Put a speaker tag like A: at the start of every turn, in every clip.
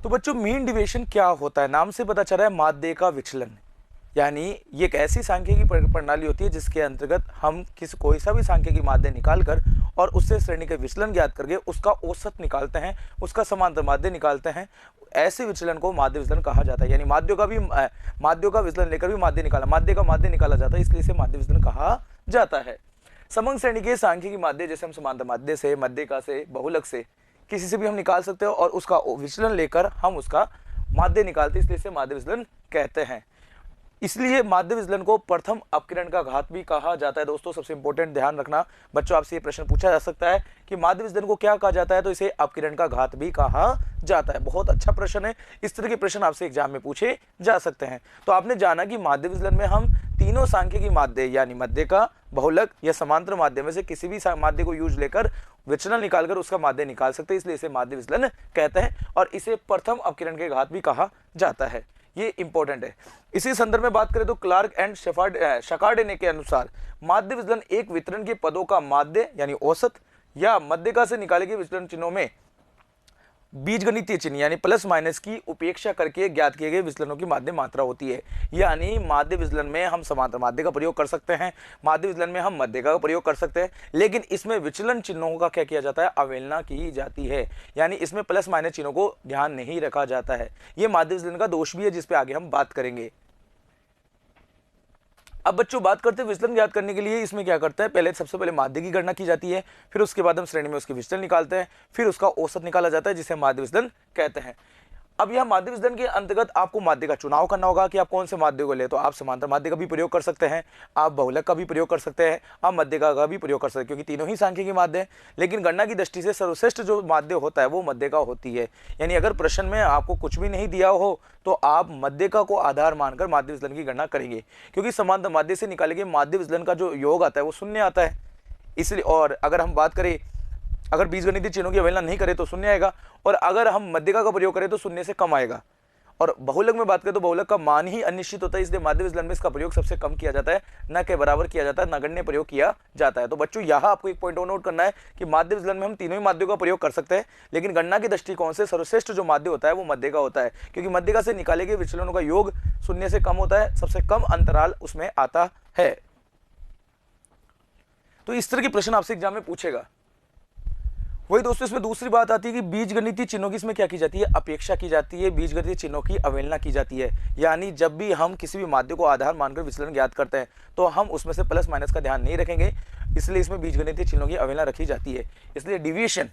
A: तो बच्चों mean deviation क्या होता है? नाम से पता चल रहा है माध्य का विचलन, यानी ये एक ऐसी सांख्यिकी प्रणाली होती है जिसके अंतर्गत हम कोई सा भी सांख्यिकी माध्य निकालकर और उससे श्रेणी के विचलन ज्ञात करके उसका औसत निकालते हैं, उसका समांतर माध्य निकालते हैं। ऐसे विचलन को माध्य विचलन कहा जाता है। यानी माध्यों का विचलन लेकर भी माध्य का माध्य निकाला जाता है, इसलिए इसे माध्य विचलन कहा जाता है। समंग श्रेणी के सांख्यिकी माध्य जैसे हम समांतर माध्य से, मध्यिका से, बहुलक से किसी से भी हम निकाल सकते हो और उसका विचलन लेकर हम उसका माध्य निकालते, इसलिए इसे माध्य विचलन कहते हैं। इसलिए माध्य विचलन को प्रथम अपकिरण का घात भी कहा जाता है। दोस्तों सबसे इंपॉर्टेंट ध्यान रखना बच्चों, आपसे ये प्रश्न पूछा जा सकता है कि माध्य विचलन को क्या कहा जाता है, तो इसे अपकिरण का घात भी कहा जाता है। बहुत अच्छा प्रश्न है, इस तरह के प्रश्न आपसे एग्जाम में पूछे जा सकते हैं। तो आपने जाना कि माध्य विचलन में हम तीनों सांख्यिकी माध्य यानी मध्यिका, बहुलक या समांतर माध्य में से किसी भी माध्य को यूज लेकर विचलन निकालकर उसका माध्य निकाल सकते हैं, इसलिए इसे माध्य विचलन कहते हैं और इसे प्रथम अपकिरण के घात भी कहा जाता है। ये इंपॉर्टेंट है। इसी संदर्भ में बात करें तो क्लार्क एंड शकार्डेने के अनुसार माध्य विचलन एक वितरण के पदों का माध्य यानी औसत या मध्यिका से निकाले गए विचलन चिन्हों में बीजगणितीय चिन्ह यानी प्लस माइनस की उपेक्षा करके ज्ञात किए गए विचलनों की माध्य मात्रा होती है। यानी माध्य विचलन में हम समांतर माध्य का प्रयोग कर सकते हैं, माध्य विचलन में हम मध्यिका का प्रयोग कर सकते हैं, लेकिन इसमें विचलन चिन्हों का क्या किया जाता है, अवहेलना की जाती है। यानी इसमें प्लस माइनस चिन्हों को ध्यान नहीं रखा जाता है। यह माध्य विचलन का दोष भी है, जिसपे आगे हम बात करेंगे। अब बच्चों बात करते हैं विचलन ज्ञात करने के लिए इसमें क्या करता है, पहले सबसे पहले माध्य की गणना की जाती है, फिर उसके बाद हम श्रेणी में उसके विचलन निकालते हैं, फिर उसका औसत निकाला जाता है जिसे माध्य विचलन कहते हैं। अब यह माध्य विचलन के अंतर्गत आपको माध्य का चुनाव करना होगा कि आप कौन से माध्य को ले। तो आप समांतर माध्य का भी प्रयोग कर सकते हैं, आप बहुलक का भी प्रयोग कर सकते हैं, आप मध्यिका का भी प्रयोग कर सकते हैं, क्योंकि तीनों ही सांख्यिकी माध्य हैं। लेकिन गणना की दृष्टि से सर्वश्रेष्ठ जो माध्य होता है वो मध्यिका होती है। यानी अगर प्रश्न में आपको कुछ भी नहीं दिया हो तो आप मध्यिका को आधार मानकर माध्य विचलन की गणना करेंगे, क्योंकि समांतर माध्य से निकाले गए माध्य विचलन का जो योग आता है वो शून्य आता है। इसलिए और अगर हम बात करें, अगर बीजगणितीय चिन्हों की अवहेलना नहीं करें तो शून्य आएगा, और अगर हम मध्यिका का प्रयोग करें तो शून्य से कम आएगा। और बहुलक में बात करें तो बहुलक का मान ही अनिश्चित होता है, इसलिए माध्य विचलन में इसका प्रयोग सबसे कम किया जाता है, न के बराबर किया जाता है, नगण्य प्रयोग किया जाता है। तो बच्चों यहाँ आपको एक पॉइंट नोट करना है कि माध्य विचलन में हम तीनों ही माध्यों का प्रयोग कर सकते हैं, लेकिन गणना के दृष्टिकोण से सर्वश्रेष्ठ जो माध्य होता है वो मध्यिका होता है, क्योंकि मध्यिका से निकाले गए विचलनों का योग शून्य से कम होता है, सबसे कम अंतराल उसमें आता है। तो इस तरह के प्रश्न आपसे एग्जाम में पूछेगा। वही दोस्तों इसमें दूसरी बात आती है कि बीजगणितीय चिन्हों की इसमें क्या की जाती है, अपेक्षा की जाती है, बीजगणितीय चिन्हों की अवहेलना की जाती है। यानी जब भी हम किसी भी माध्य को आधार मानकर विचलन ज्ञात करते हैं तो हम उसमें से प्लस माइनस का ध्यान नहीं रखेंगे, इसलिए इसमें बीजगणितीय चिन्हों की अवहेलना रखी जाती है। इसलिए डिविएशन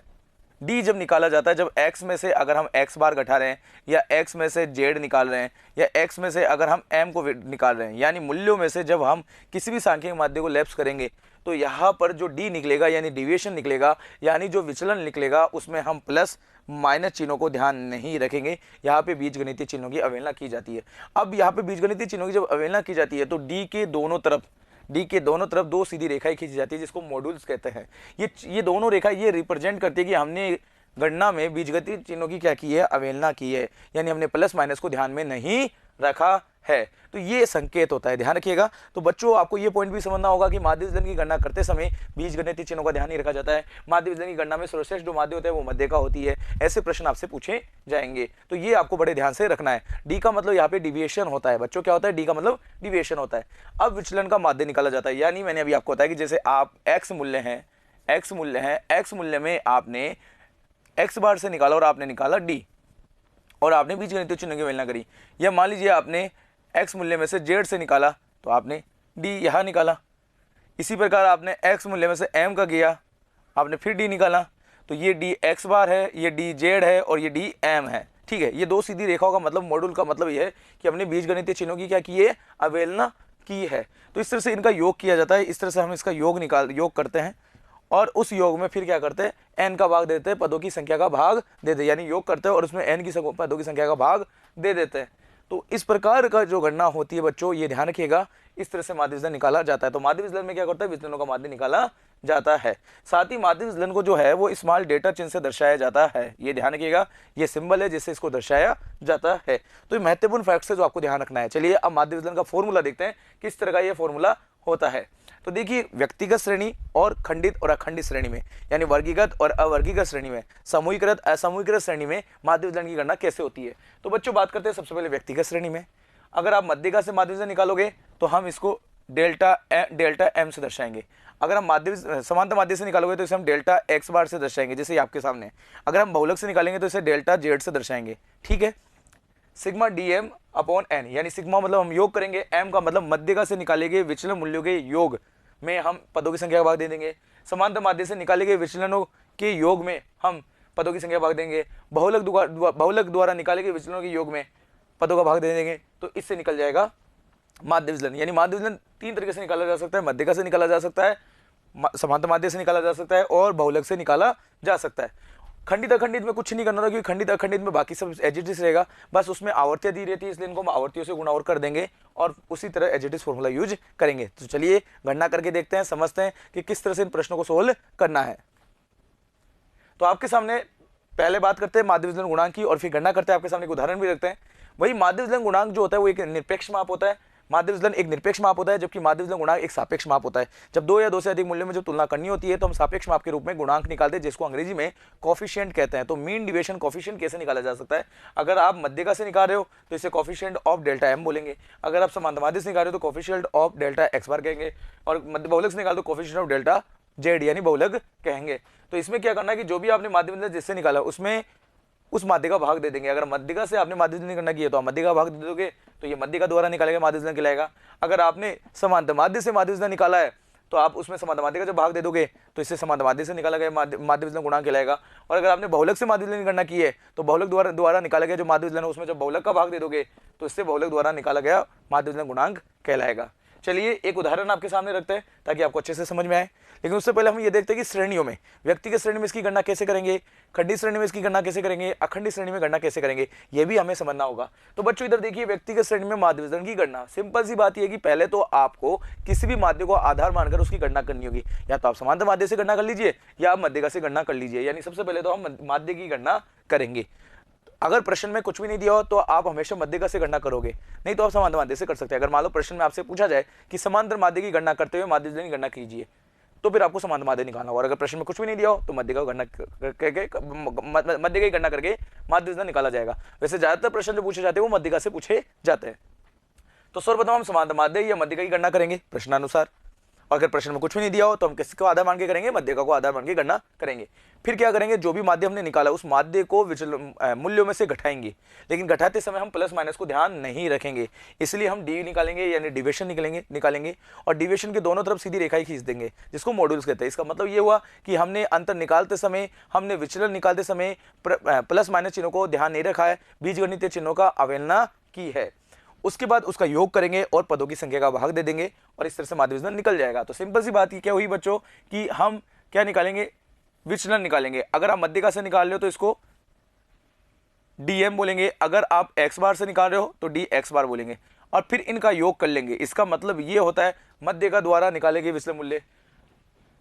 A: डी जब निकाला जाता है, जब x में से अगर हम x बार घटा रहे हैं, या x में से z निकाल रहे हैं, या x में से अगर हम m को निकाल रहे हैं, यानी मूल्यों में से जब हम किसी भी सांख्यिक माध्य को लैप्स करेंगे तो यहाँ पर जो d निकलेगा यानी डिविएशन निकलेगा, यानी जो विचलन निकलेगा उसमें हम प्लस माइनस चिन्हों को ध्यान नहीं रखेंगे। यहाँ पे बीजगणितीय चिन्हों की अवहेलना की जाती है। अब यहाँ पे बीजगणितीय चिन्हों की जब अवहेलना की जाती है तो डी के दोनों तरफ दो सीधी रेखाएं खींची जाती है, जिसको मॉड्यूल्स कहते हैं। ये दोनों रेखा ये रिप्रेजेंट करती है कि हमने गणना में बीजगणितीय चिन्हों की क्या की है, अवहेलना की है, यानी हमने प्लस माइनस को ध्यान में नहीं रखा है। तो ये संकेत होता है, ध्यान रखिएगा। तो बच्चों आपको ये पॉइंट भी समझना होगा कि माध्य विचलन की गणना करते समय बीजगणितीय चिन्हों का ध्यान नहीं रखा जाता है। माध्य विचलन की गणना में सर्वश्रेष्ठ जो माध्य होता है वो मध्यिका होती है। ऐसे प्रश्न आपसे पूछे जाएंगे, तो ये आपको बड़े ध्यान से रखना है। डी का मतलब यहाँ पे डिविएशन होता है बच्चों, क्या होता है, डी का मतलब डिविएशन होता है। अब विचलन का माध्य निकाला जाता है, यानी मैंने अभी आपको बताया कि जैसे आप एक्स मूल्य है, एक्स मूल्य में आपने एक्स बार से निकाला और आपने निकाला डी, और आपने बीजगणितीय चिन्ह की अवहेलना करी। या मान लीजिए आपने x मूल्य में से z से निकाला तो आपने d यहाँ निकाला। इसी प्रकार आपने x मूल्य में से m का किया, आपने फिर d निकाला। तो ये d x बार है, ये d z है और ये d m है। ठीक है, ये दो सीधी रेखाओं का मतलब, मॉड्यूल का मतलब ये है कि हमने बीजगणितीय चिन्हों की क्या की है, अवहेलना की है। तो इस तरह से इनका योग किया जाता है। इस तरह से हम इसका योग करते हैं और उस योग में फिर क्या करते हैं, n का भाग देते हैं, पदों की संख्या का भाग देते हैं, यानी योग करते हैं और उसमें n की पदों की संख्या का भाग दे देते हैं। तो इस प्रकार का जो गणना होती है बच्चों, ये ध्यान रखिएगा, इस तरह से माध्य विचलन निकाला जाता है। तो माध्य विचलन में क्या करता है, विचलनों का माध्य निकाला जाता है। साथ ही माध्य विचलन को जो है वो स्मॉल डेटा चिन्ह से दर्शाया जाता है। ये ध्यान रखिएगा, ये सिंबल है जिससे इसको दर्शाया जाता है। तो ये महत्वपूर्ण फैक्ट्स है जो आपको ध्यान रखना है। चलिए अब माध्य विचलन का फॉर्मूला देखते हैं, किस तरह का ये फॉर्मूला होता है। तो देखिए व्यक्तिगत श्रेणी और खंडित और अखंडित श्रेणी में, यानी वर्गीकृत और अवर्गीकृत श्रेणी में, समूहीकृत असमूहीकृत श्रेणी में माध्य विचलन की गणना कैसे होती है। तो बच्चों बात करते हैं सबसे पहले व्यक्तिगत श्रेणी में। अगर आप मध्यिका से माध्य विचलन निकालोगे तो हम इसको डेल्टा एम से दर्शाएंगे। अगर हम समांतर माध्य से निकालोगे तो इसे हम डेल्टा एक्स बार से दर्शाएंगे, जैसे आपके सामने। अगर हम बहुलक से निकालेंगे तो इसे डेल्टा जेड से दर्शाएंगे, ठीक है। Sigma D M upon N, यानी सिग्मा मतलब हम योग करेंगे, एम का मतलब मध्यिका से निकाले गए विचलन मूल्यों के योग में हम पदों की संख्या का भाग दे देंगे। समांतर माध्य से निकाले गए विचलनों के योग में हम पदों की संख्या भाग देंगे। बहुलक द्वारा निकाले गए विचलनों के योग में पदों का भाग दे देंगे। तो इससे निकल जाएगा माध्य विचलन। यानी माध्य विचलन तीन तरीके से निकाला जा सकता है, मध्यिका से निकाला जा सकता है, समांतर माध्य से निकाला जा सकता है और बहुलक से निकाला जा सकता है। खंडित अखंडित में कुछ नहीं करना था, क्योंकि खंडित अखंडित में बाकी सब एज इट इज रहेगा, बस उसमें आवर्तियां दी रहती है, इसलिए इनको हम आवर्तियों से गुणा और कर देंगे और उसी तरह as it is formula use करेंगे। तो चलिए गणना करके देखते हैं, समझते हैं कि किस तरह से इन प्रश्नों को सोल्व करना है। तो आपके सामने पहले बात करते हैं माध्य विचलन गुणांक की और फिर गणना करते हैं। आपके सामने एक उदाहरण भी रखते हैं। वही माध्य विचलन गुणांक जो होता है वो एक निरपेक्ष माप होता है। माध्य विचलन एक निरपेक्ष माप होता है, जबकि माध्य विचलन गुणांक एक सापेक्ष माप होता है। जब दो या दो से अधिक मूल्यों में जब तुलना करनी होती है तो हम सापेक्ष माप के रूप में गुणांक निकालते हैं, जिसको अंग्रेजी में कोफिशिएंट कहते हैं। तो मीन डिविएशन कोफिशिएंट कैसे निकाला जा सकता है? अगर आप मध्यिका से निकाल रहे हो तो इसे कोफिशिएंट ऑफ डेल्टा एम बोलेंगे। अगर आप समांतर माध्य से निकाल रहे हो तो कोफिशिएंट ऑफ डेल्टा एक्स बार कहेंगे, और मध्य बहुलक से निकाल तो कोफिशिएंट ऑफ डेल्टा जेड यानी बहुलक कहेंगे। तो इसमें क्या करना है कि जो भी आपने माध्य विचलन जिससे निकाला उसमें उस माध्य का भाग दे देंगे। अगर मध्यिका से आपने माध्य विचलन करना किया तो आप मध्यिका का भाग दे दोगे, तो ये मध्यिका द्वारा निकालेगा माध्य विचलन कहलाएगा। अगर आपने समांतर माध्य से माध्य विचलन निकाला है तो आप उसमें समांतर माध्य का जब भाग दे दोगे तो इससे समांतर माध्य से निकाला गया माध्य विचलन गुणांक कहलाएगा। और अगर आपने बहुलक से माध्य विचलन की गणना की है तो बहुलक द्वारा निकाला गया जो माध्य विचलन है उसमें जब बहुलक का भाग दे दोगे तो इससे बहुलक द्वारा निकाला गया माध्य विचलन गुणांक कहलाएगा। चलिए एक उदाहरण आपके सामने रखते हैं ताकि आपको अच्छे से समझ में आए। लेकिन उससे पहले हम ये देखते हैं कि श्रेणियों में, व्यक्तिगत श्रेणी में इसकी गणना कैसे करेंगे, खंडित श्रेणी में इसकी गणना कैसे करेंगे, अखंडित श्रेणी में गणना कैसे करेंगे, ये भी हमें समझना होगा। तो बच्चों इधर देखिए, व्यक्तिगत श्रेणी में माध्य विचलन की गणना सिंपल सी बात यह है कि पहले तो आपको किसी भी माध्य को आधार मानकर उसकी गणना करनी होगी। या तो आप समांतर माध्य से गणना कर लीजिए या आप मध्यिका से गणना कर लीजिए। यानी सबसे पहले तो हम माध्य की गणना करेंगे। अगर प्रश्न में कुछ भी नहीं दिया हो तो आप हमेशा मध्यिका से गणना करोगे, नहीं तो आप समांतर माध्य से कर सकते हैं। अगर मान लो प्रश्न में आपसे पूछा जाए कि समांतर माध्य की गणना करते हुए माध्य विचलन की गणना कीजिए, तो फिर आपको समांतर माध्य निकालना होगा। अगर प्रश्न में कुछ भी नहीं दिया हो तो मध्यिका की गणना करके माध्य विचलन निकाला जाएगा। वैसे ज्यादातर प्रश्न जो पूछे जाते हैं वो मध्यिका से पूछे जाते हैं। तो सर्वप्रथम हम समांतर माध्य या मध्यिका की गणना करेंगे प्रश्नानुसार। और अगर प्रश्न में कुछ भी नहीं दिया हो तो हम किसको आधार मान के करेंगे? मध्यिका को आधार मान के गणना करेंगे। फिर क्या करेंगे? जो भी माध्य हमने निकाला उस माध्य को मूल्यों में से घटाएंगे, लेकिन घटाते समय हम प्लस माइनस को ध्यान नहीं रखेंगे, इसलिए हम डी निकालेंगे यानी डिविएशन निकालेंगे और डिविएशन के दोनों तरफ सीधी रेखाएं खींच देंगे, जिसको मॉड्यूल्स कहते हैं। इसका मतलब ये हुआ कि हमने अंतर निकालते समय, हमने विचलन निकालते समय प्लस माइनस चिन्हों को ध्यान नहीं रखा है, बीजगणितीय चिन्हों का अवहेलना की है। उसके बाद उसका योग करेंगे और पदों की संख्या का भाग दे देंगे और इस तरह से माध्य विचलन निकल जाएगा। तो सिंपल सी बात क्या हुई बच्चों कि हम क्या निकालेंगे? विचलन निकालेंगे। अगर आप मध्यिका से निकाल रहे हो तो इसको डीएम बोलेंगे, अगर आप एक्स बार से निकाल रहे हो तो डी एक्स बार बोलेंगे और फिर इनका योग कर लेंगे। इसका मतलब ये होता है मध्यिका द्वारा निकाले गए विचलन मूल्य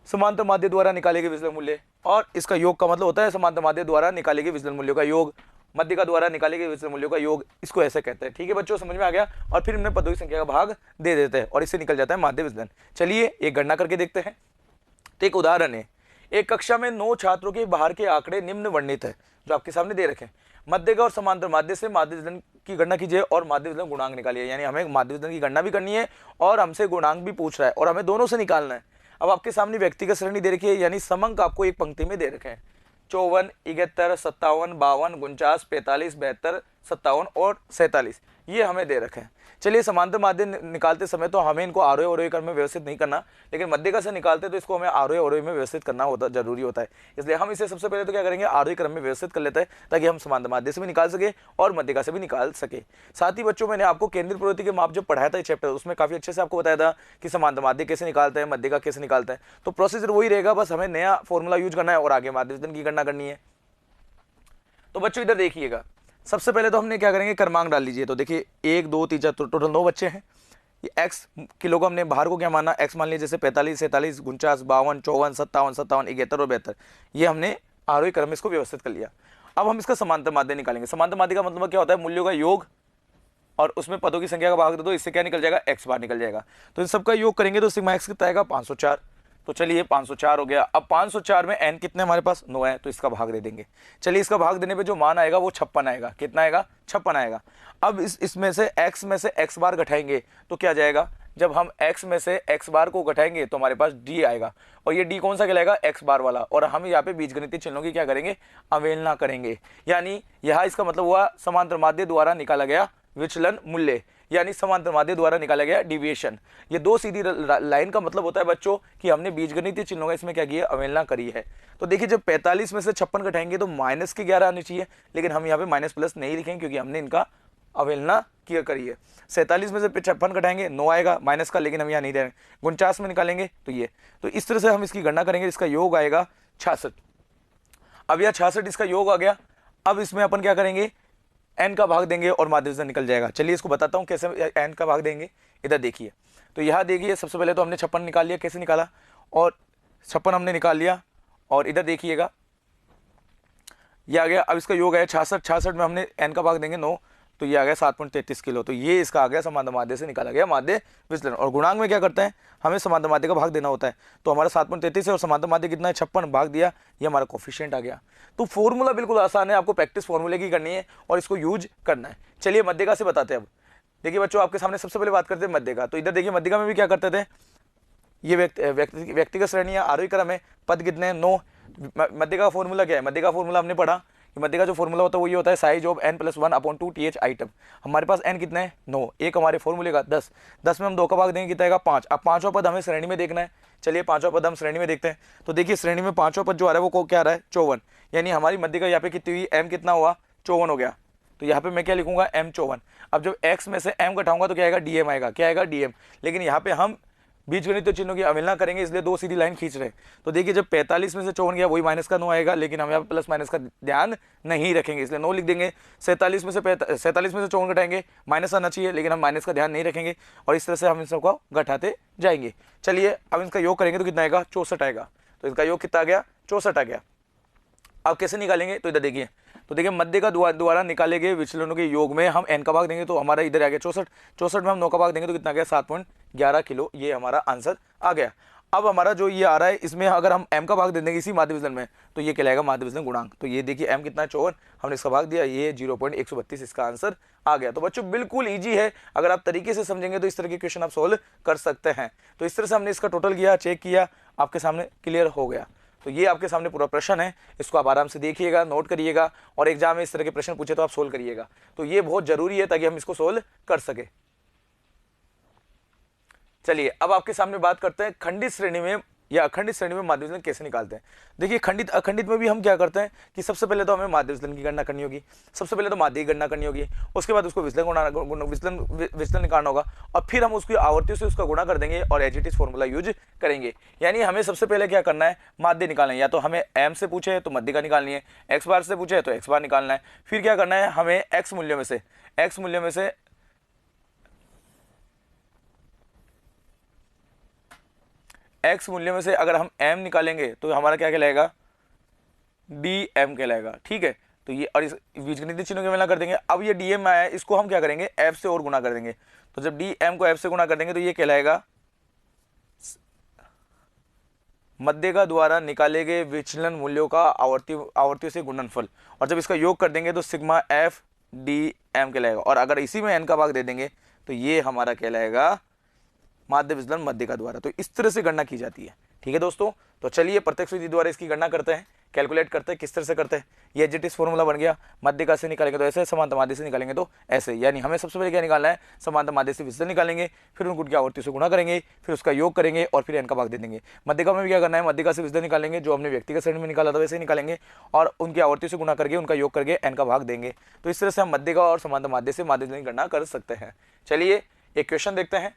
A: समांतर माध्य द्वारा निकाले गए विचलन मूल्य, और इसका योग का मतलब होता है समांतर माध्य द्वारा निकाले गए विचलन मूल्यों का योग, मध्यिका द्वारा निकाले गए विचलन मूल्यों का योग, इसको ऐसे कहते हैं। ठीक है बच्चों, समझ में आ गया। और फिर हमने पदों की संख्या का भाग दे देते हैं और इससे निकल जाता है माध्य विचलन। चलिए एक गणना करके देखते हैं। तो एक उदाहरण है, एक कक्षा में 9 छात्रों के बाहर के आंकड़े निम्न वर्णित है जो आपके सामने दे रखे हैं। मध्यिका और समांतर माध्य से माध्य विचलन की गणना कीजिए और माध्य विचलन गुणांक निकालिए। यानी हमें माध्य विचलन की गणना भी करनी है और हमसे गुणांक भी पूछ रहा है और हमें दोनों से निकालना है। अब आपके सामने व्यक्तिगत श्रेणी दे रखी है, यानी समंक आपको एक पंक्ति में दे रखे हैं 54, 71, 57, 52, 49, 45, 72, 57 और 47 ये हमें दे रखे हैं। चलिए समांतर माध्य निकालते समय तो हमें इनको आरोही अवरोही क्रम में व्यवस्थित नहीं करना, लेकिन मध्यिका से निकालते तो इसको हमें आरोही अवरोही में व्यवस्थित करना जरूरी होता है। इसलिए हम इसे सबसे पहले तो क्या करेंगे? आरोही क्रम में व्यवस्थित कर लेते हैं ताकि हम समांतर माध्य से भी निकाल सके और मध्यिका से भी निकाल सके। साथ ही बच्चों मैंने आपको केंद्रीय प्रवृत्ति के माप जब पढ़ाया था चैप्टर, उसमें काफी अच्छे से आपको बताया था कि समांतर माध्य कैसे निकालते हैं, मध्यिका कैसे निकालते हैं। तो प्रोसीजर वही रहेगा, बस हमें नया फॉर्मूला यूज करना है और आगे माध्य विचलन की गणना करनी है। तो बच्चों इधर देखिएगा, सबसे पहले तो हमने क्या करेंगे? क्रमांक डाल लीजिए। तो देखिए 1 2 3 4 टोटल 9 बच्चे हैं। ये x किलो को हमने बाहर को क्या माना? x मान लीजिए, जैसे 45, 47, 49, 52, 54, 57, 57, 71 और 72 ये हमने आरोही क्रम में इसको व्यवस्थित कर लिया। अब हम इसका समांतर माध्य निकालेंगे। समांतर माध्य का मतलब क्या होता है? मूल्यों का योग और उसमें पदों की संख्या का भाग दे दो, इससे क्या निकल जाएगा, x बार निकल जाएगा। तो इन सबका योग करेंगे तो सिग्मा x कितना आएगा 504। तो चलिए 504 हो गया। अब 504 में n कितने हमारे पास 9 है, तो इसका भाग दे देंगे। चलिए इसका भाग देने पे जो मान आएगा वो 56 आएगा। कितना आएगा, 56 आएगा। अब इसमें से x में से x बार घटाएंगे तो क्या जाएगा, जब हम x में से x बार को घटाएंगे तो हमारे पास d आएगा, और ये d कौन सा कहलाएगा, x बार वाला। और हम यहाँ पे बीजगणितीय चिन्हों की क्या करेंगे, अवहेलना करेंगे। यानी यहाँ इसका मतलब हुआ समांतर माध्य द्वारा निकाला गया विचलन मूल्य, यानी समांतर माध्य द्वारा निकाला गया डिविएशन। ये दो सीधी लाइन का मतलब होता है बच्चों कि हमने बीजगणितीय चिन्हों का इसमें क्या किया, अवहेलना करी है। तो देखिए जब 45 में से 56 घटाएंगे तो माइनस के 11 आने चाहिए, लेकिन हम यहाँ पे माइनस प्लस नहीं लिखेंगे क्योंकि हमने इनका अवहेलना किया करी है। 47 में से 56 घटाएंगे 9 आएगा माइनस का, लेकिन हम यहाँ नहीं दे रहे हैं। 49 में निकालेंगे तो ये, तो इस तरह से हम इसकी गणना करेंगे। इसका योग आएगा 66। अब यह 66 इसका योग आ गया। अब इसमें अपन क्या करेंगे, n का भाग देंगे और माध्य विचलन निकल जाएगा। चलिए इसको बताता हूँ कैसे n का भाग देंगे। इधर देखिए, तो यहाँ देखिए सबसे पहले तो हमने 56 निकाल लिया। कैसे निकाला, और 56 हमने निकाल लिया, और इधर देखिएगा ये आ गया। अब इसका योग है 66। 66 में हमने n का भाग देंगे 9, तो ये आ गया 7.33 किलो। तो ये इसका आ गया समांतर माध्य से निकाला गया माध्य विचलन। और गुणांक में क्या करते हैं, हमें समांतर माध्य का भाग देना होता है। तो हमारा 7.33 है और समांतर माध्य कितना है 56, भाग दिया, ये हमारा कोफिशिएंट आ गया। तो फॉर्मूला बिल्कुल आसान है, आपको प्रैक्टिस फॉर्मूले की करनी है और इसको यूज करना है। चलिए मध्यिका से बताते हैं। अब देखिए बच्चों, आपके सामने सबसे पहले बात करते हैं मध्यिका। तो इधर देखिए मध्यिका में भी क्या करते थे, ये व्यक्तिगत श्रेणी है, आरोही क्रम है, पद कितने हैं 9। मध्यिका का फॉर्मूला क्या है, मध्यिका का फॉर्मूला हमने पढ़ा कि मध्य का जो फॉर्मूला होता है वो ये होता है size of n+1/2 th item. हमारे पास n कितना है 9, एक हमारे फॉर्मूले का 10। 10 में हम 2 का भाग देंगे कितना आएगा 5। अब पांचवा पद हमें श्रेणी में देखना है। चलिए पांचवा पद हम श्रेणी में देखते हैं। तो देखिए श्रेणी में पांचवा पद जो आ रहा है वो क्या आ रहा है 54, यानी हमारी मध्य का यहाँ पे कितनी हुई m कितना हुआ 54 हो गया। तो यहाँ पे मैं क्या लिखूंगा m 54। अब जब x में से m घटाऊंगा तो क्या आएगा dm आएगा, क्या आएगा dm। लेकिन यहाँ पे हम बीजगणितीय चिन्हों की अवहेलना करेंगे, इसलिए दो सीधी लाइन खींच रहे हैं। तो देखिए जब 45 में से 54 गया वही माइनस का 9 आएगा, लेकिन हम यहाँ प्लस माइनस का ध्यान नहीं रखेंगे इसलिए 9 लिख देंगे। 47 में से 54 घटाएंगे, माइनस आना चाहिए, लेकिन हम माइनस का ध्यान नहीं रखेंगे और इस तरह से हम इन सबको घटाते जाएंगे। चलिए अब इसका योग करेंगे तो कितना आएगा 64 आएगा। तो इसका योग कितना आ गया 64 आ गया। अब कैसे निकालेंगे, तो इधर देखिए, तो देखिए मध्य का द्वारा निकाले गए विचलनों के योग में हम n का भाग देंगे तो हमारा इधर आ गया 64। 64 में हम 9 का भाग देंगे तो कितना आ गया 7.11 किलो, ये हमारा आंसर आ गया। अब हमारा जो ये आ रहा है इसमें अगर हम m का भाग दे देंगे इसी माध्य विचलन में तो ये कहलाएगा माध्य विचलन गुणांक। तो ये देखिए m कितना है 54, हमने इसका भाग दिया, ये 0.132 इसका आंसर आ गया। तो बच्चों बिल्कुल ईजी है, अगर आप तरीके से समझेंगे तो इस तरह के क्वेश्चन आप सोल्व कर सकते हैं। तो इस तरह से हमने इसका टोटल किया, चेक किया, आपके सामने क्लियर हो गया। तो ये आपके सामने पूरा प्रश्न है, इसको आप आराम से देखिएगा, नोट करिएगा और एग्जाम में इस तरह के प्रश्न पूछे तो आप सोल्व करिएगा। तो ये बहुत जरूरी है ताकि हम इसको सोल्व कर सके। चलिए अब आपके सामने बात करते हैं खंडित श्रेणी में या अखंडित श्रेणी में माध्य विचलन कैसे निकालते हैं। देखिए खंडित अखंडित में भी हम क्या करते हैं कि सबसे पहले तो हमें माध्य विचलन की गणना करनी होगी, सबसे पहले तो माध्य की गणना करनी होगी, उसके बाद उसको विचलन निकालना होगा और फिर हम उसकी आवर्तियों से उसका गुणा कर देंगे और as it is formula use करेंगे। यानी हमें सबसे पहले क्या करना है, माध्य निकालना है। या तो हमें m से पूछे तो मध्य का निकालनी है, x बार से पूछे तो x बार निकालना है। फिर क्या करना है, हमें x मूल्य में से x मूल्य में से अगर हम m निकालेंगे तो हमारा क्या कहलाएगा dm कहलाएगा। ठीक है, तो ये और इस बीजगणितीय चिन्हों की अवहेलना कर देंगे। अब ये dm आया है, इसको हम क्या करेंगे f से और गुणा कर देंगे। तो जब dm को f से गुणा कर देंगे तो ये कहलाएगा मध्य का द्वारा निकाले गए विचलन मूल्यों का आवर्तियों से गुणनफल, और जब इसका योग कर देंगे तो सिग्मा f dm कहलाएगा। और अगर इसी में n का भाग दे देंगे तो ये हमारा कहलाएगा माध्य विचलन मध्य का द्वारा। तो इस तरह से गणना की जाती है। ठीक है दोस्तों, तो चलिए प्रत्यक्ष विधि द्वारा इसकी गणना करते हैं, कैलकुलेट करते हैं किस तरह से करते हैं। ये एडजेटिव फॉर्मूला बन गया, मध्य का से निकालेंगे तो ऐसे, समांतर माध्य से निकालेंगे तो ऐसे। यानी हमें सबसे पहले क्या निकालना है, समांतर माध्य से विचलन निकालेंगे, फिर उनकी आवर्ती से गुणा करेंगे, फिर उसका योग करेंगे और फिर n का भाग दे देंगे। मध्य का में भी क्या करना है, मध्य का से विचलन निकालेंगे, जो हमने व्यक्तिगत श्रेणी में निकाला था वैसे ही निकालेंगे और उनकी आवर्ती से गुणा करके उनका योग करके n का भाग देंगे। तो इस तरह से हम मध्य का और समांतर माध्य से माध्य विचलन की गणना कर सकते हैं। चलिए एक क्वेश्चन देखते हैं।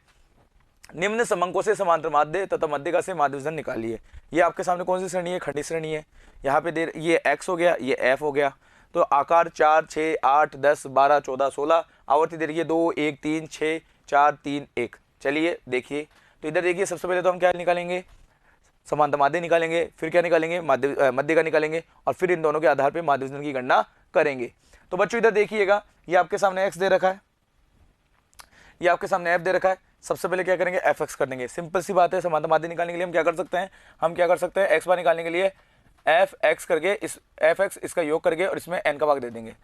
A: निम्न समंकों से समांतर माध्य तथा मध्यिका से माध्य विचलन निकालिए। ये आपके सामने कौन सी श्रेणी है, खंडित श्रेणी है। यहाँ पे दे ये x हो गया, ये f हो गया। तो आकार 4, 6, 8, 10, 12, 14, 16, आवर्ती दे रही है 2, 1, 3, 6, 4, 3, 1। चलिए देखिए, तो इधर देखिए सबसे पहले तो हम क्या निकालेंगे, समांतर माध्य निकालेंगे, फिर क्या निकालेंगे, मध्य का निकालेंगे और फिर इन दोनों के आधार पर माध्य विचलन की गणना करेंगे। तो बच्चों इधर देखिएगा, ये आपके सामने x दे रखा है, ये आपके सामने एफ दे रखा है, सबसे पहले क्या करेंगे एफ एक्स कर देंगे। सिंपल सी बात है, समांतर माध्य निकालने के लिए हम क्या कर सकते हैं, एक्स बार निकालने के लिए एफ एक्स करके इस एफ एक्स इसका योग करके और इसमें एन का भाग दे देंगे।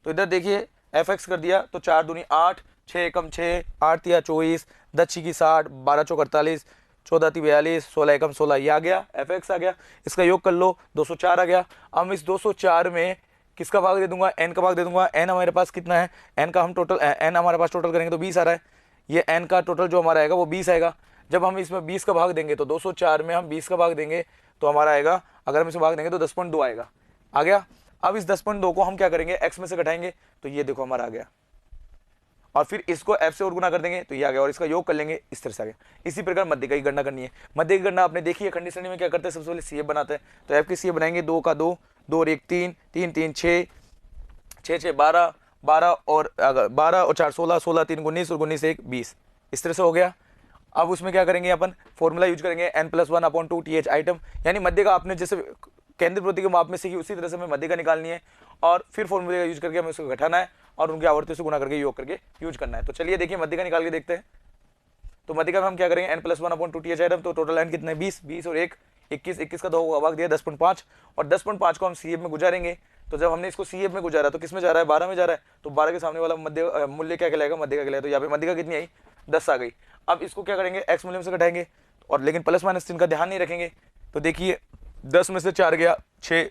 A: तो इधर देखिए एफ एक्स कर दिया तो 4 दूनी 8, 6 एकम 6, 8 तिया 24, 10 छिकी 60, 12 चौक 48, 14 ती 42, 16 एकम 16, ये आ गया एफ एक्स आ गया। इसका योग कर लो 204 आ गया। अब इस 204 में किसका भाग दे दूंगा, एन का भाग दे दूंगा। एन हमारे पास कितना है, एन का हम टोटल एन हमारे पास टोटल करेंगे तो 20 आ रहा है। ये एन का टोटल जो हमारा आएगा वो 20 आएगा। जब हम इसमें 20 का भाग देंगे तो 204 में हम 20 का भाग देंगे तो हमारा आएगा, अगर हम इसे भाग देंगे तो 10.2 आएगा, आ गया। अब इस 10.2 को हम क्या करेंगे एक्स में से घटाएंगे तो ये देखो हमारा आ गया, और फिर इसको एफ से और गुना कर देंगे तो ये आ गया, और इसका योग कर लेंगे, इस तरह से आ गया। इसी प्रकार मध्य का ही गणना करनी है। मध्य की गणना आपने देखी है, खंडी श्रेणी में क्या करते हैं, सबसे पहले सीएफ बनाते हैं। तो एफ की सीएफ बनाएंगे, 2 का 2, 2 और 1 3, 3 3 6, 6 6 12, 12 और 4 16, 16 3 19 और 19 1 20, इस तरह से हो गया। अब उसमें क्या करेंगे, अपन फॉर्मूला यूज करेंगे n+1/2 TH आइटम, यानी मध्य का आपने जैसे केंद्र प्रवृत्ति के माप में सीखी उसी तरह से हमें मध्य का निकालनी है, और फिर फॉर्मूले का यूज करके हमें उसको घटाना है और उनकी आवर्ती से गुणा करके योग करके यूज करना है। तो चलिए देखिए मध्य का निकाल के देखते हैं। तो मध्य का हम क्या करेंगे n+1/2 TH आइटम, तो टोटल n कितने 20, 20 और 1 21, 21 का 2 भाग दिया 10.5, और 10.5 को हम सीएफ में गुजारेंगे। तो जब हमने इसको सीएफ में गुजारा तो किस में जा रहा है, 12 में जा रहा है, तो 12 के सामने वाला मध्य मूल्य क्या कहलाएगा, मध्य का कहलाएगा। तो यहाँ पे मध्य का कितनी आई, 10 आ गई। अब इसको क्या करेंगे एक्स मूल्य में से घटाएंगे, और लेकिन प्लस माइनस चिन्ह का ध्यान नहीं रखेंगे। तो देखिए 10 में से 4 गया 6,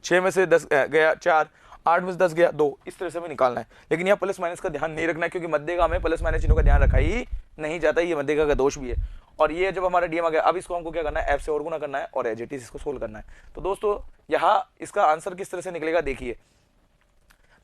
A: 6 में से 10 गया 4, 8 में से 10 गया 2, इस तरह से हमें निकालना है। लेकिन यहाँ प्लस माइनस का ध्यान नहीं रखना है, क्योंकि मध्य का हमें प्लस माइनस चिन्हों का ध्यान रखा ही नहीं जाता, ये मध्य का दोष भी है। और ये जब हमारा डीएम आ गया, अब इसको हमको क्या करना है, एफ से और गुना करना है और एज इट इज इसको सोल्व करना है। तो दोस्तों यहाँ इसका आंसर किस तरह से निकलेगा देखिए।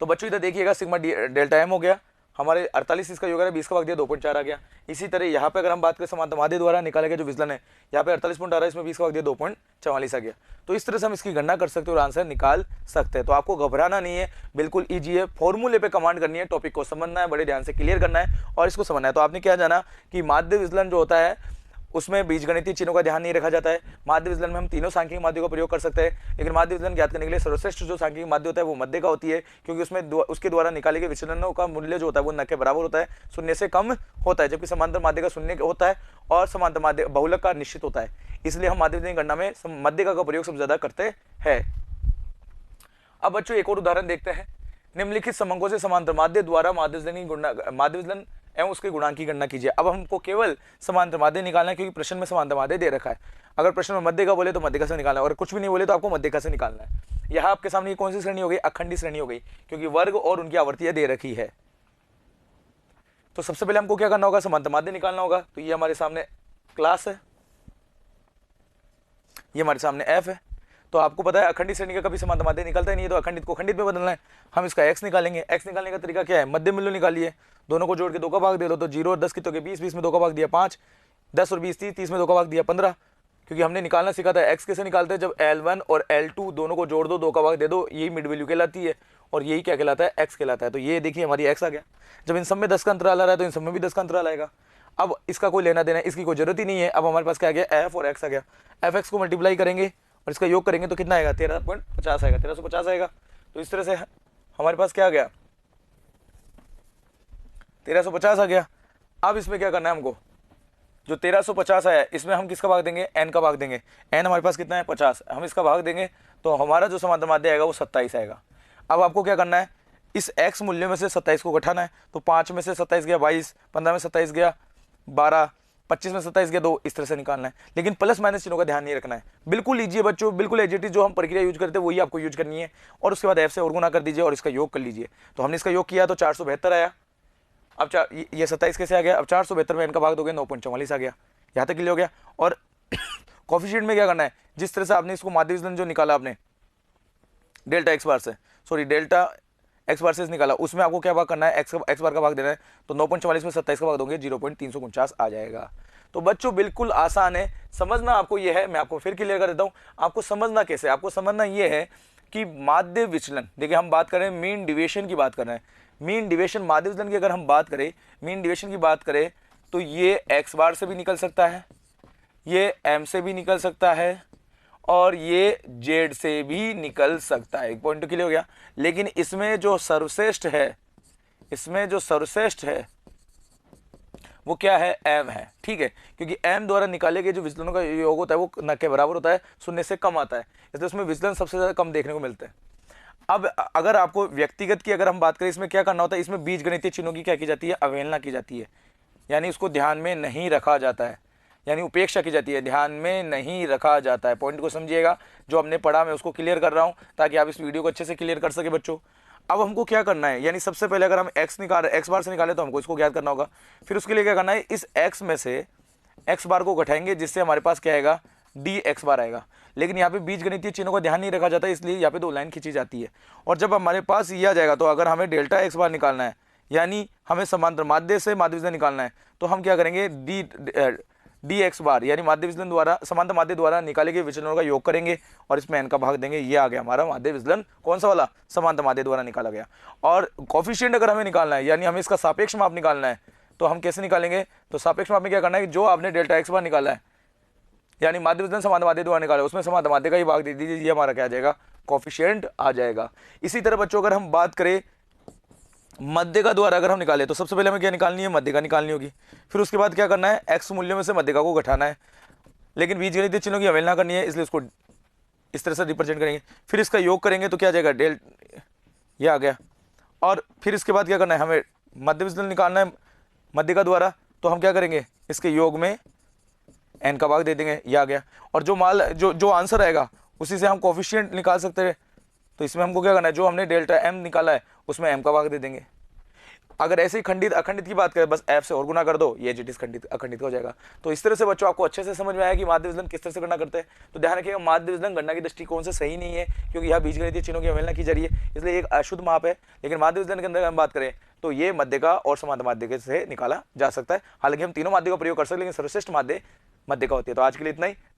A: तो बच्चों इधर देखिएगा सिग्मा डेल्टा एम हो गया हमारे 48, इसका योग है 20 का भाग दिया 2.4 आ गया। इसी तरह यहाँ पे अगर हम बात करें समांतर माध्य द्वारा निकाला गया जो विचलन है, यहाँ पे 48.18, इसमें 20 का भाग दिया 2.44 आ गया। तो इस तरह से हम इसकी गणना कर सकते हैं और आंसर निकाल सकते हैं। तो आपको घबराना नहीं है, बिल्कुल ईजी है, फॉर्मूले पे कमांड करनी है, टॉपिक को समझना है, बड़े ध्यान से क्लियर करना है और इसको समझना है। तो आपने क्या जाना कि माध्य विचलन जो होता है उसमें बीजगणितीय चिन्हों का ध्यान नहीं रखा जाता है। माध्य विचलन में हम तीनों सांख्यिक माध्यों का प्रयोग कर सकते हैं, लेकिन माध्य विचलन ज्ञात करने के लिए सर्वश्रेष्ठ जो सांख्यिक माध्य होता है वो मध्य का होती है, क्योंकि उसमें उसके द्वारा निकाले गए विचलनों का मूल्य जो होता है वो न के बराबर होता है, शून्य से कम होता है, जबकि समांतर माध्य का शून्य होता है और समांतर माध्य बहुलक का निश्चित होता है। इसलिए हम माध्य विचलन गणना में मध्य का प्रयोग सबसे ज्यादा करते हैं। अब बच्चों एक और उदाहरण देखते हैं। निम्नलिखित समंकों से समांतर माध्य द्वारा माध्य विचलन एवं उसके गुणांक की गणना कीजिए। अब हमको केवल समांतर माध्य निकालना है, क्योंकि प्रश्न में समांतर माध्य दे रखा है। अगर प्रश्न में मध्य का बोले तो मध्य का से निकालना है, और कुछ भी नहीं बोले तो आपको मध्य का से निकालना है। यहाँ आपके सामने कौन सी श्रेणी हो गई, अखंडी श्रेणी हो गई, क्योंकि वर्ग और उनकी आवर्तियां दे रखी है। तो सबसे पहले हमको क्या करना होगा, समांतर माध्य निकालना होगा। तो ये हमारे सामने क्लास है, ये हमारे सामने एफ है। तो आपको पता है अखंडित श्रेणी का कभी समांतर माध्य निकलता ही नहीं है, तो अखंडित को खंडित में बदलना है। हम इसका एक्स निकालेंगे। एक्स निकालने का तरीका क्या है, मध्य मूल्य निकालिए, दोनों को जोड़ के 2 का भाग दे दो। तो 0 और 10 कितने हो गए 20, 20 में 2 का भाग दिया 5, 10 और 20 30, 30 में 2 का भाग दिया 15। क्योंकि हमने निकालना सीखा था एक्स कैसे निकालते हैं, जब L1 और L2 दोनों को जोड़ दो, 2 का भाग दे दो, यही मिड वैल्यू कहलाती है और यही क्या कहलाता है, एक्स कहलाता है। तो ये देखिए हमारी एक्स आ गया। जब इन सब में 10 का अंतराल आ रहा है तो इन सब में भी 10 का अंतराल आएगा। अब इसका कोई लेना देना, इसकी कोई जरूरत ही नहीं है। अब हमारे पास क्या आ गया, एफ और एक्स आ गया। एफ एक्स को मल्टीप्लाई करेंगे और इसका योग करेंगे तो कितना आएगा, 13.50 आएगा, 1350 आएगा। तो इस तरह से हमारे पास क्या आ गया, 1350 आ गया। अब इसमें क्या करना है हमको, जो 1350 आया इसमें हम किसका भाग देंगे, एन का भाग देंगे। एन हमारे पास कितना है 50, हम इसका भाग देंगे तो हमारा जो समांतर माध्य आएगा वो 27 आएगा। अब आपको क्या करना है, इस x मूल्य में से 27 को घटाना है। तो 5 में से 27 गया 22, 15 में 27 गया 12, 25 में 27 गया 2, इस तरह से निकालना है। लेकिन प्लस माइनस चिन्हों का ध्यान नहीं रखना है। बिल्कुल लीजिए बच्चों, बिल्कुल एजेटिव जो हम प्रक्रिया यूज करते हैं वही आपको यूज करनी है, और उसके बाद एफ से और गुना कर दीजिए और इसका योग कर लीजिए। तो हमने इसका योग किया तो 472 आया। अब ये 27 कैसे आ गया, अब 472 में इनका भाग दोगे 9.44 आ गया। यहाँ तक क्लियर हो गया। और कोफिशिएंट में क्या करना है, जिस तरह से आपने इसको माध्य विचलन जो निकाला आपने डेल्टा एक्स बार से, सॉरी डेल्टा एक्स बार से निकाला, उसमें आपको क्या भाग करना है, एक्स बार का भाग देना है। तो 9.44 में 27 का भाग दोगे 0.349 आ जाएगा। तो बच्चों बिल्कुल आसान है, समझना आपको ये है, मैं आपको फिर क्लियर कर देता हूँ। आपको समझना कैसे, आपको समझना ये है कि माध्य विचलन, देखिए हम बात कर रहे हैं मीन डिविएशन की बात कर रहे हैं। मीन डिविएशन माध्य विचलन की अगर हम बात करें, मीन डिविएशन की बात करें तो ये एक्स बार से भी निकल सकता है, ये एम से भी निकल सकता है और ये जेड से भी निकल सकता है। एक पॉइंट क्लियर हो गया। लेकिन इसमें जो सर्वश्रेष्ठ है, इसमें जो सर्वश्रेष्ठ है वो क्या है, m है, ठीक है, क्योंकि m द्वारा निकाले गए जो विचलनों का योग होता है वो न के बराबर होता है, शून्य से कम आता है, इसलिए उसमें विचलन सबसे ज़्यादा कम देखने को मिलते हैं। अब अगर आपको व्यक्तिगत की अगर हम बात करें, इसमें क्या करना होता है, इसमें बीजगणितीय चिन्हों की क्या की जाती है, अवहेलना की जाती है, यानी उसको ध्यान में नहीं रखा जाता है, यानी उपेक्षा की जाती है, ध्यान में नहीं रखा जाता है। पॉइंट को समझिएगा, जो हमने पढ़ा मैं उसको क्लियर कर रहा हूँ ताकि आप इस वीडियो को अच्छे से क्लियर कर सके बच्चों। अब हमको क्या करना है, यानी सबसे पहले अगर हम x निकाल x बार से निकाले तो हमको इसको ज्ञात करना होगा। फिर उसके लिए क्या करना है, इस x में से x बार को घटाएंगे, जिससे हमारे पास क्या आएगा, dx बार आएगा। लेकिन यहाँ पे बीजगणितीय चिन्हों का ध्यान नहीं रखा जाता, इसलिए यहाँ पे 2 लाइन खींची जाती है। और जब हमारे पास ये आ जाएगा तो अगर हमें डेल्टा x बार निकालना है, यानी हमें समांतर माध्य से माध्य विचलन निकालना है, तो हम क्या करेंगे, डी एक्स बार यानी माध्य विचलन द्वारा, समांतर माध्य द्वारा निकाले गए विचलनों का योग करेंगे और इसमें n का भाग देंगे। ये आ गया हमारा माध्य विचलन, कौन सा वाला, समांतर माध्य द्वारा निकाला गया। और कोफिशिएंट अगर हमें निकालना है, यानी हमें इसका सापेक्ष माप निकालना है, तो हम कैसे निकालेंगे, तो सापेक्ष माप में क्या करना है, जो आपने डेल्टा एक्स बार निकाला है, यानी माध्य विचलन समांतर माध्य द्वारा निकाला, उसमें समांतर माध्य का ही भाग दे दीजिए, ये हमारा क्या आ जाएगा, कोफिशिएंट आ जाएगा। इसी तरह बच्चों अगर हम बात करें मध्य का द्वारा अगर हम निकाले, तो सबसे पहले हमें क्या निकालनी है, मध्य का निकालनी होगी। फिर उसके बाद क्या करना है, x मूल्यों में से मध्य का को घटाना है, लेकिन बीजगणितीय चिन्हों की अवहेलना करनी है, इसलिए इसको इस तरह से रिप्रेजेंट करेंगे। फिर इसका योग करेंगे तो क्या आ जाएगा, डेल, ये आ गया। और फिर इसके बाद क्या करना है, हमें मध्य विचलन निकालना है मध्य का द्वारा, तो हम क्या करेंगे, इसके योग में n का भाग दे देंगे, ये आ गया। और जो आंसर आएगा उसी से हम कोफिशिएंट निकाल सकते हैं, तो इसमें हमको क्या करना है, जो हमने डेल्टा m निकाला है उसमें m का भाग दे देंगे। अगर ऐसे ही खंडित अखंडित की बात करें, बस f से और गुना कर दो, ये जिटिस खंडित अखंडित हो जाएगा। तो इस तरह से बच्चों आपको अच्छे से समझ में आया कि माध्य विचलन किस तरह से गणना करते हैं। तो ध्यान रखिएगा, माध्य विचलन गणना की दृष्टिकोण से सही नहीं है, क्योंकि यहाँ बीजगणितीय चिन्हों की अवहेलना की जा रही है, इसलिए एक अशुद्ध माप है। लेकिन माध्य विचलन के अंदर हम बात करें तो ये मध्य का और समांतर माध्य से निकाला जा सकता है। हालांकि हम तीनों माध्य का प्रयोग कर सकते हैं, लेकिन सर्वश्रेष्ठ माध्य मध्य का होती है। तो आज के लिए इतना ही।